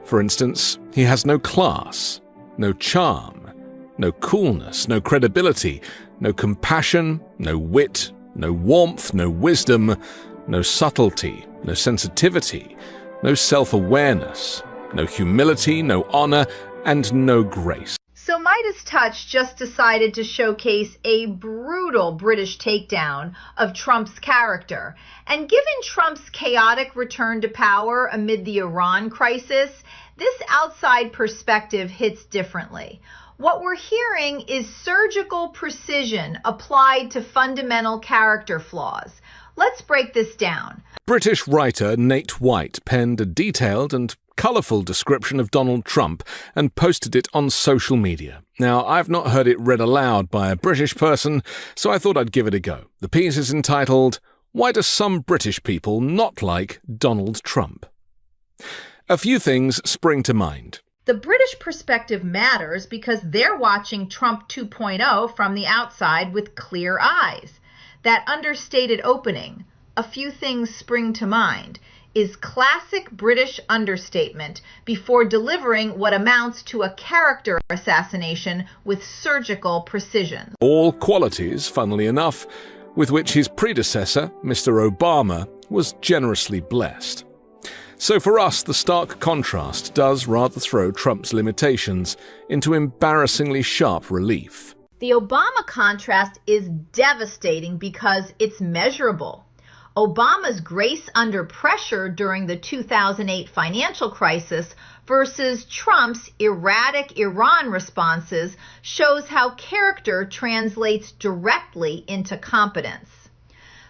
For instance, he has no class, no charm, no coolness, no credibility, no compassion, no wit, no warmth, no wisdom, no subtlety, no sensitivity, no self-awareness, no humility, no honor, and no grace. So MeidasTouch just decided to showcase a brutal British takedown of Trump's character. And given Trump's chaotic return to power amid the Iran crisis, this outside perspective hits differently. What we're hearing is surgical precision applied to fundamental character flaws. Let's break this down. British writer Nate White penned a detailed and colourful description of Donald Trump and posted it on social media. Now, I've not heard it read aloud by a British person, so I thought I'd give it a go. The piece is entitled, "Why Do Some British People Not Like Donald Trump?" A few things spring to mind. The British perspective matters because they're watching Trump 2.0 from the outside with clear eyes. That understated opening, "a few things spring to mind," is classic British understatement before delivering what amounts to a character assassination with surgical precision. All qualities, funnily enough, with which his predecessor, Mr. Obama, was generously blessed. So for us, the stark contrast does rather throw Trump's limitations into embarrassingly sharp relief. The Obama contrast is devastating because it's measurable. Obama's grace under pressure during the 2008 financial crisis versus Trump's erratic Iran responses shows how character translates directly into competence.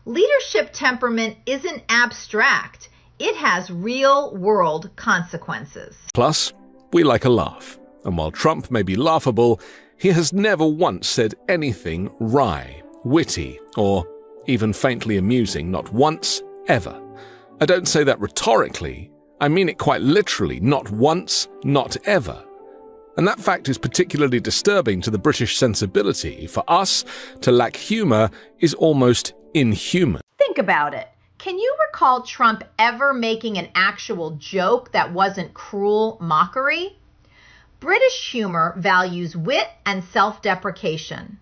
Leadership temperament isn't abstract. It has real-world consequences. Plus, we like a laugh. And while Trump may be laughable, he has never once said anything wry, witty, or even faintly amusing, not once, ever. I don't say that rhetorically, I mean it quite literally, not once, not ever. And that fact is particularly disturbing to the British sensibility. For us, to lack humour is almost inhuman. Think about it. Can you recall Trump ever making an actual joke that wasn't cruel mockery? British humor values wit and self-deprecation.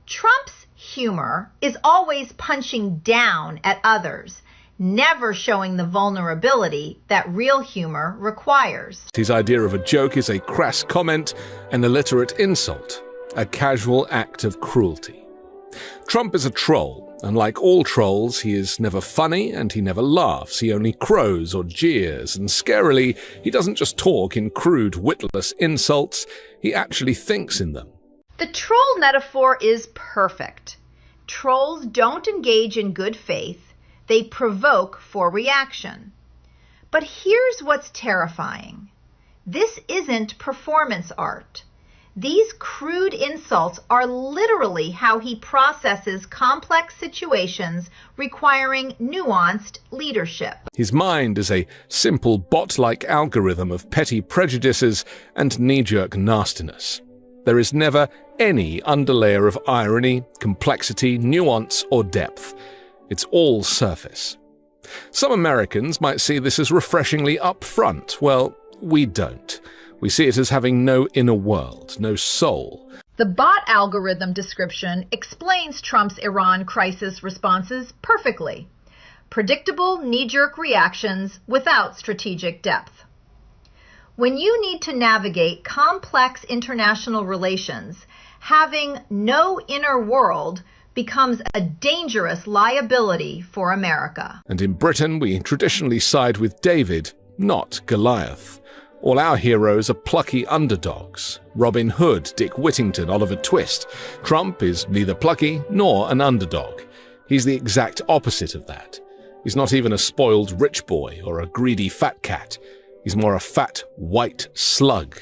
Trump's humor is always punching down at others, never showing the vulnerability that real humor requires. His idea of a joke is a crass comment, an illiterate insult, a casual act of cruelty. Trump is a troll, and like all trolls, he is never funny and he never laughs. He only crows or jeers, and scarily, he doesn't just talk in crude, witless insults, he actually thinks in them. The troll metaphor is perfect. Trolls don't engage in good faith, they provoke for reaction. But here's what's terrifying. This isn't performance art. These crude insults are literally how he processes complex situations requiring nuanced leadership. His mind is a simple bot-like algorithm of petty prejudices and knee-jerk nastiness. There is never any underlayer of irony, complexity, nuance, or depth. It's all surface. Some Americans might see this as refreshingly upfront. Well, we don't. We see it as having no inner world, no soul. The bot algorithm description explains Trump's Iran crisis responses perfectly. Predictable knee-jerk reactions without strategic depth. When you need to navigate complex international relations, having no inner world becomes a dangerous liability for America. And in Britain, we traditionally side with David, not Goliath. All our heroes are plucky underdogs. Robin Hood, Dick Whittington, Oliver Twist. Trump is neither plucky nor an underdog. He's the exact opposite of that. He's not even a spoiled rich boy or a greedy fat cat. He's more a fat, white slug,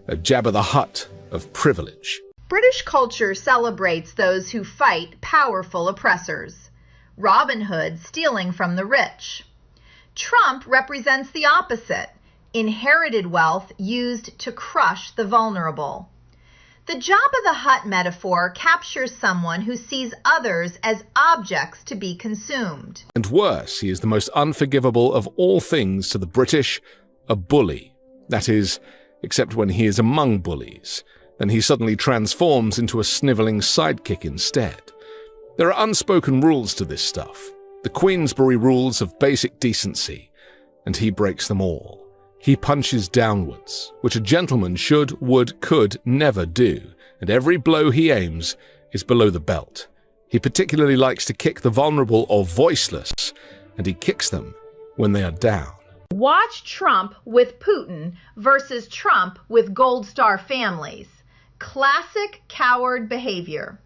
a Jabba the Hutt of privilege. British culture celebrates those who fight powerful oppressors. Robin Hood stealing from the rich. Trump represents the opposite, inherited wealth used to crush the vulnerable. The Jabba the Hutt metaphor captures someone who sees others as objects to be consumed. And worse, he is the most unforgivable of all things to the British, a bully, That is, except when he is among bullies. Then he suddenly transforms into a snivelling sidekick instead. There are unspoken rules to this stuff, the Queensberry rules of basic decency, and he breaks them all. He punches downwards, which a gentleman should, would, could never do, and every blow he aims is below the belt. He particularly likes to kick the vulnerable or voiceless, and he kicks them when they are down. Watch Trump with Putin versus Trump with Gold Star families. Classic coward behavior.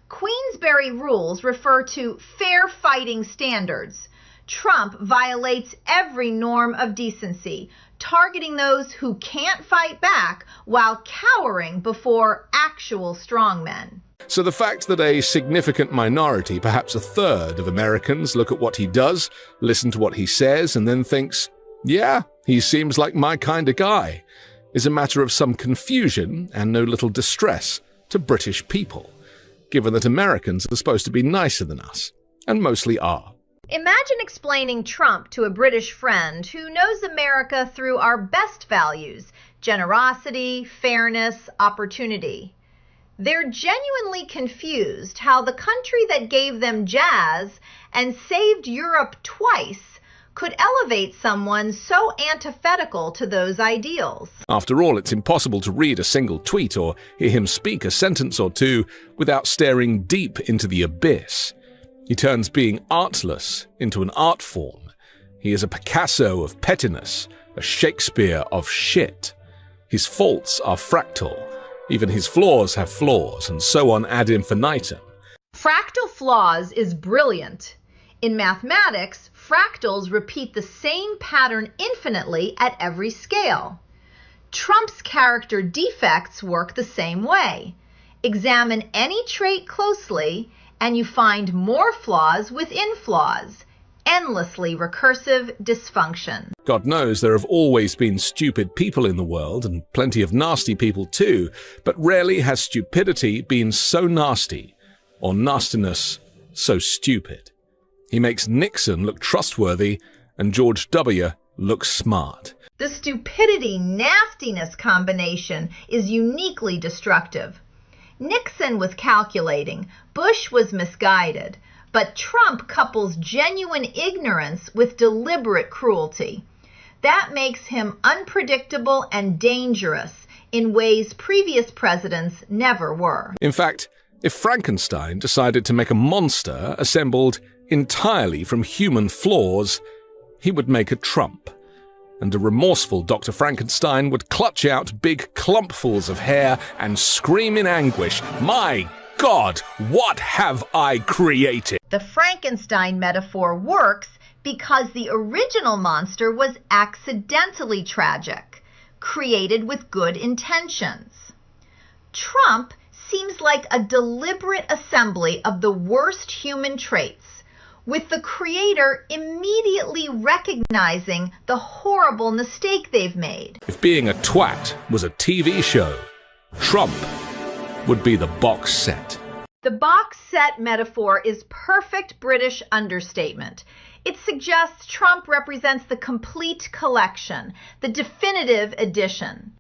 Queensberry rules refer to fair fighting standards. Trump violates every norm of decency, targeting those who can't fight back while cowering before actual strongmen. So the fact that a significant minority, perhaps a third of Americans, look at what he does, listen to what he says, and then thinks, yeah, he seems like my kind of guy, is a matter of some confusion and no little distress to British people, given that Americans are supposed to be nicer than us, and mostly are. Imagine explaining Trump to a British friend who knows America through our best values: generosity, fairness, opportunity. They're genuinely confused how the country that gave them jazz and saved Europe twice could elevate someone so antithetical to those ideals. After all, it's impossible to read a single tweet or hear him speak a sentence or two without staring deep into the abyss. He turns being artless into an art form. He is a Picasso of pettiness, a Shakespeare of shit. His faults are fractal. Even his flaws have flaws, and so on ad infinitum. Fractal flaws is brilliant. In mathematics, fractals repeat the same pattern infinitely at every scale. Trump's character defects work the same way. Examine any trait closely, and you find more flaws within flaws. Endlessly recursive dysfunction. God knows there have always been stupid people in the world, and plenty of nasty people too, but rarely has stupidity been so nasty, or nastiness so stupid. He makes Nixon look trustworthy, and George W. look smart. The stupidity-nastiness combination is uniquely destructive. Nixon was calculating, Bush was misguided, but Trump couples genuine ignorance with deliberate cruelty. That makes him unpredictable and dangerous in ways previous presidents never were. In fact, if Frankenstein decided to make a monster assembled entirely from human flaws, he would make a Trump. And a remorseful Dr. Frankenstein would clutch out big clumpfuls of hair and scream in anguish, "My God, what have I created?" The Frankenstein metaphor works because the original monster was accidentally tragic, created with good intentions. Trump seems like a deliberate assembly of the worst human traits, with the creator immediately recognizing the horrible mistake they've made. If being a twat was a TV show, Trump would be the box set. The box set metaphor is perfect British understatement. It suggests Trump represents the complete collection, the definitive edition.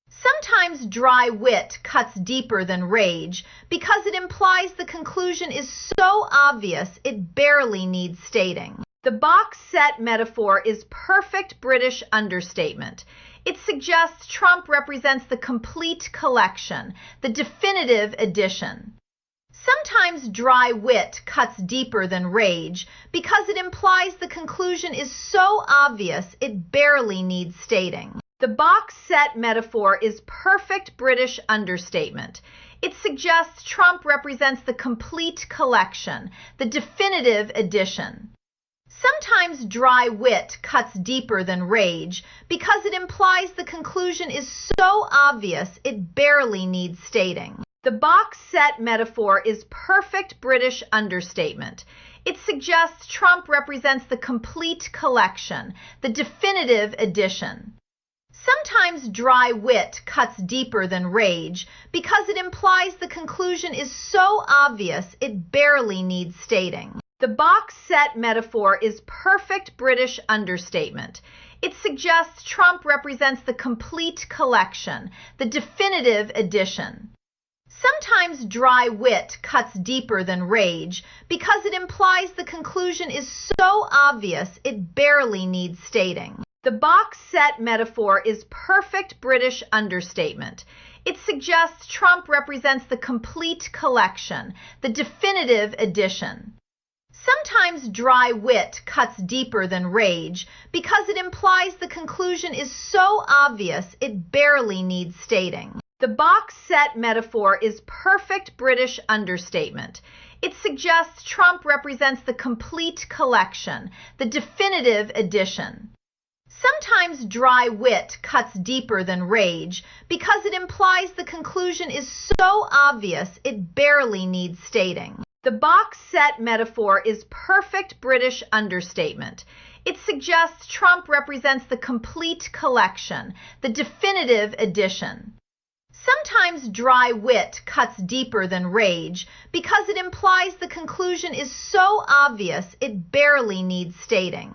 Sometimes dry wit cuts deeper than rage because it implies the conclusion is so obvious it barely needs stating. The box set metaphor is perfect British understatement. It suggests Trump represents the complete collection, the definitive edition. Sometimes dry wit cuts deeper than rage because it implies the conclusion is so obvious it barely needs stating. The box set metaphor is perfect British understatement. It suggests Trump represents the complete collection, the definitive edition. Sometimes dry wit cuts deeper than rage because it implies the conclusion is so obvious it barely needs stating. The box set metaphor is perfect British understatement. It suggests Trump represents the complete collection, the definitive edition. Sometimes dry wit cuts deeper than rage because it implies the conclusion is so obvious it barely needs stating. The box set metaphor is perfect British understatement. It suggests Trump represents the complete collection, the definitive edition. Sometimes dry wit cuts deeper than rage because it implies the conclusion is so obvious it barely needs stating. The box set metaphor is perfect British understatement. It suggests Trump represents the complete collection, the definitive edition. Sometimes dry wit cuts deeper than rage because it implies the conclusion is so obvious it barely needs stating. The box set metaphor is perfect British understatement. It suggests Trump represents the complete collection, the definitive edition. Sometimes dry wit cuts deeper than rage because it implies the conclusion is so obvious it barely needs stating. The box set metaphor is perfect British understatement. It suggests Trump represents the complete collection, the definitive edition. Sometimes dry wit cuts deeper than rage because it implies the conclusion is so obvious it barely needs stating.